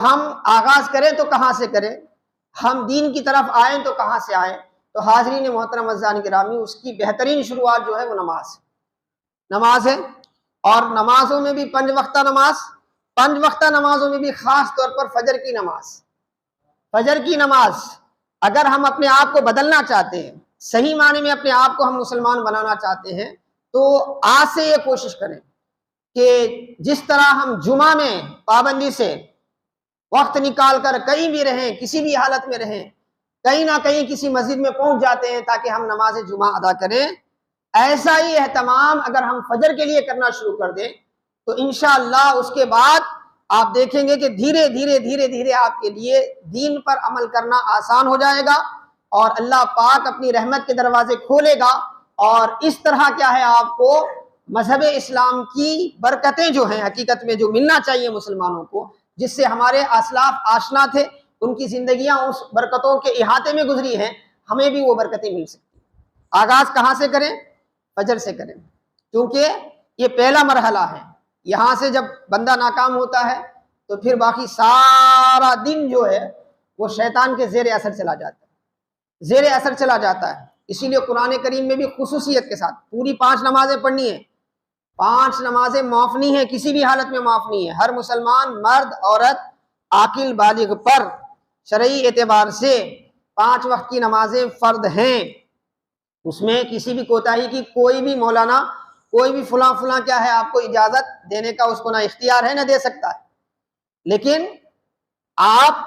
ہم آغاز کریں تو کہاں سے کریں، ہم دین کی طرف آئیں تو کہاں سے آئیں؟ تو حاضرین محترم عزیزان گرامی، اس کی بہترین شروعات جو ہے وہ نماز ہے۔ اور نمازوں میں بھی پنج وقتہ نمازوں میں بھی خاص طور پر فجر کی نماز اگر ہم اپنے آپ کو بدلنا چاہتے ہیں، صحیح معنی میں اپنے آپ کو ہم مسلمان بنانا چاہتے ہیں، تو آج سے یہ کوشش کریں کہ جس طرح ہم جمعہ میں پابندی سے وقت نکال کر کہیں بھی رہیں، کسی بھی حالت میں رہیں، کہیں نہ کہیں کسی مسجد میں پہنچ جاتے ہیں تاکہ ہم نماز جمعہ ادا کریں، ایسا ہی اہتمام اگر ہم فجر کے لیے کرنا شروع کر دیں تو انشاءاللہ اس کے بعد آپ دیکھیں گے کہ دھیرے دھیرے آپ کے لیے دین پر عمل کرنا آسان ہو جائے گا، اور اللہ پاک اپنی رحمت کے دروازے کھولے گا، اور اس طرح کیا ہے آپ کو مذہب اسلام کی برکتیں جو ہیں حقیقت میں جو ملنا چاہیے مسلمانوں کو، جس سے ہمارے اسلاف آشنا تھے، ان کی زندگیاں اس برکتوں کے احاطے میں گزری ہیں، ہمیں بھی وہ برکتیں مل سکتی ہیں۔ آغاز کہاں سے کریں؟ فجر سے کریں، کیونکہ یہ پہلا مرحلہ ہے۔ یہاں سے جب بندہ ناکام ہوتا ہے تو پھر باقی سارا دن جو ہے وہ شیطان کے زیر اثر چلا جاتا ہے۔ اسی لیے قرآن کریم میں بھی خصوصیت کے ساتھ پوری 5 نمازیں پڑھنی ہیں، 5 نمازیں معاف نہیں ہیں، کسی بھی حالت میں معاف نہیں ہے۔ ہر مسلمان مرد عورت عاقل بالغ پر شرعی اعتبار سے 5 وقت کی نمازیں فرض ہیں، اس میں کسی بھی کوتاہی کی کوئی بھی مولانا کوئی بھی فلاں کیا ہے آپ کو اجازت دینے کا اس کو نہ اختیار ہے نہ دے سکتا ہے۔ لیکن آپ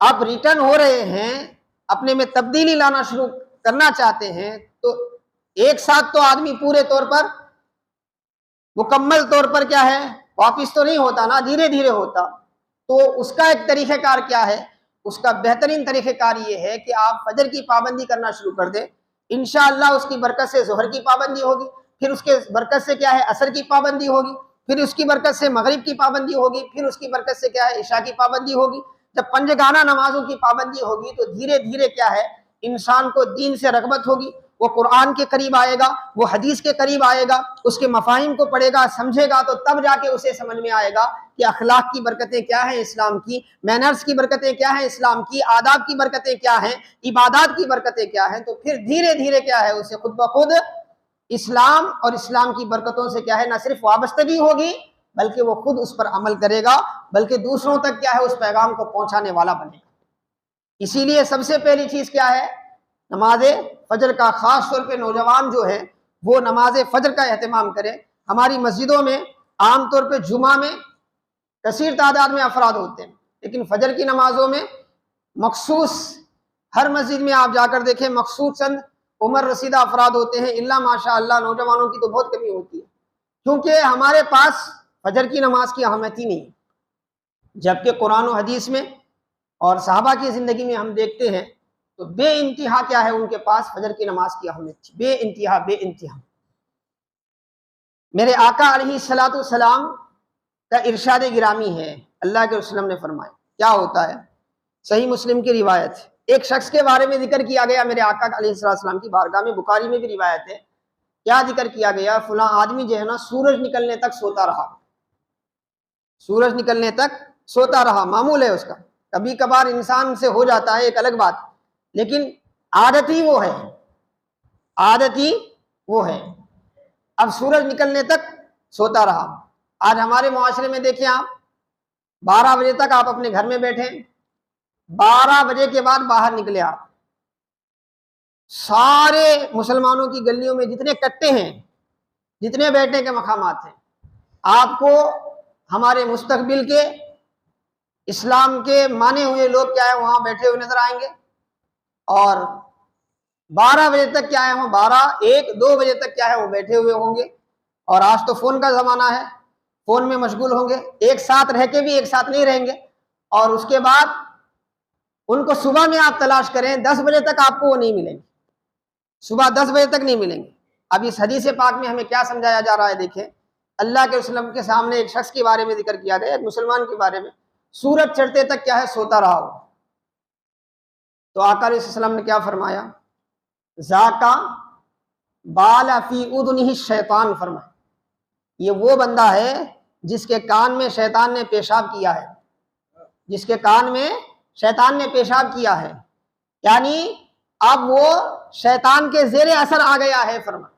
اب ریٹرن ہو رہے ہیں، اپنے میں تبدیلی لانا شروع کرنا چاہتے ہیں، تو ایک ساتھ تو آدمی پورے طور پر مکمل طور پر کیا ہے واپس تو نہیں ہوتا نا، دھیرے ہوتا۔ تو اس کا ایک طریقہ کار کیا ہے؟ اس کا بہترین طریقہ کار یہ ہے کہ آپ فجر کی پابندی کرنا شروع کر دیں، انشاءاللہ اس کی برکت سے ظہر کی پابندی ہوگی، پھر اس کے برکت سے کیا ہے عصر کی پابندی ہوگی، پھر اس کی برکت سے مغرب کی پابندی ہوگی، پھر اس کی برکت سے کیا ہے عشاء کی پابندی ہوگی۔ جب پنجگانہ نمازوں کی پابندی ہوگی تو دھیرے کیا ہے انسان کو دین سے رغبت ہوگی، وہ قرآن کے قریب آئے گا، وہ حدیث کے قریب آئے گا، اس کے مفاہیم کو پڑھے گا، سمجھے گا، تو تب جا کے اسے سمجھ میں آئے گا کہ اخلاق کی برکتیں کیا ہیں اسلام کی، مینرز کی برکتیں کیا ہیں اسلام کی، آداب کی برکتیں کیا ہیں، عبادات کی برکتیں کیا ہیں۔ تو پھر دھیرے کیا ہے اسے خود بخود اسلام اور اسلام کی برکتوں سے کیا ہے نہ صرف وابستگی ہوگی، بلکہ وہ خود اس پر عمل کرے گا، بلکہ دوسروں تک کیا ہے اس پیغام کو پہنچانے والا بنے گا۔ اسی لیے سب سے پہلی چیز کیا ہے؟ نماز فجر کا، خاص طور پہ نوجوان جو ہے وہ نماز فجر کا اہتمام کرے۔ ہماری مسجدوں میں عام طور پہ جمعہ میں کثیر تعداد میں افراد ہوتے ہیں، لیکن فجر کی نمازوں میں مخصوص ہر مسجد میں آپ جا کر دیکھیں مخصوص چند عمر رسیدہ افراد ہوتے ہیں، الا ماشاء اللہ نوجوانوں کی تو بہت کمی ہوتی ہے، کیونکہ ہمارے پاس فجر کی نماز کی اہمیت ہی نہیں، جبکہ قرآن و حدیث میں اور صحابہ کی زندگی میں ہم دیکھتے ہیں تو بے انتہا کیا ہے ان کے پاس فجر کی نماز کی اہمیت تھی، بے انتہا۔ میرے آقا علیہ الصلوۃ والسلام کا ارشاد گرامی ہے، اللہ کے رسول نے فرمایا کیا ہوتا ہے، صحیح مسلم کی روایت ہے، ایک شخص کے بارے میں ذکر کیا گیا میرے آقا علیہ السلام کی بارگاہ میں، بخاری میں بھی روایت ہے، کیا ذکر کیا گیا؟ فلاں آدمی جو ہے نا سورج نکلنے تک سوتا رہا، سورج نکلنے تک سوتا رہا، معمول ہے اس کا، کبھی کبھار انسان سے ہو جاتا ہے ایک الگ بات، لیکن عادت ہی وہ ہے۔ اب سورج نکلنے تک سوتا رہا۔ آج ہمارے معاشرے میں دیکھیں آپ 12 بجے تک آپ اپنے گھر میں بیٹھے، 12 بجے کے بعد باہر نکلے، آپ سارے مسلمانوں کی گلیوں میں جتنے کٹے ہیں، جتنے بیٹھنے کے مقامات ہیں، آپ کو ہمارے مستقبل کے اسلام کے مانے ہوئے لوگ کیا ہے وہاں بیٹھے ہوئے نظر آئیں گے، اور 12 بجے تک کیا ہے وہ 12، 1، 2 بجے تک کیا ہے وہ بیٹھے ہوئے ہوں گے، اور آج تو فون کا زمانہ ہے، فون میں مشغول ہوں گے، ایک ساتھ رہ کے بھی ایک ساتھ نہیں رہیں گے، اور اس کے بعد ان کو صبح میں آپ تلاش کریں 10 بجے تک آپ کو وہ نہیں ملیں گے، صبح 10 بجے تک نہیں ملیں گے۔ اب اس حدیث پاک میں ہمیں کیا سمجھایا جا رہا ہے؟ دیکھیں اللہ کے رسول کے سامنے ایک شخص کے بارے میں ذکر کیا گیا، ایک مسلمان کے بارے میں، سورج چڑھتے تک کیا ہے سوتا رہا ہو، تو آقا علیہ السلام نے کیا فرمایا؟ ذاکا بال فی اذنہ الشیطان، فرمایا یہ وہ بندہ ہے جس کے کان میں شیطان نے پیشاب کیا ہے۔ جس کے کان میں شیطان نے پیشاب کیا ہے، یعنی اب وہ شیطان کے زیر اثر آ گیا ہے فرما۔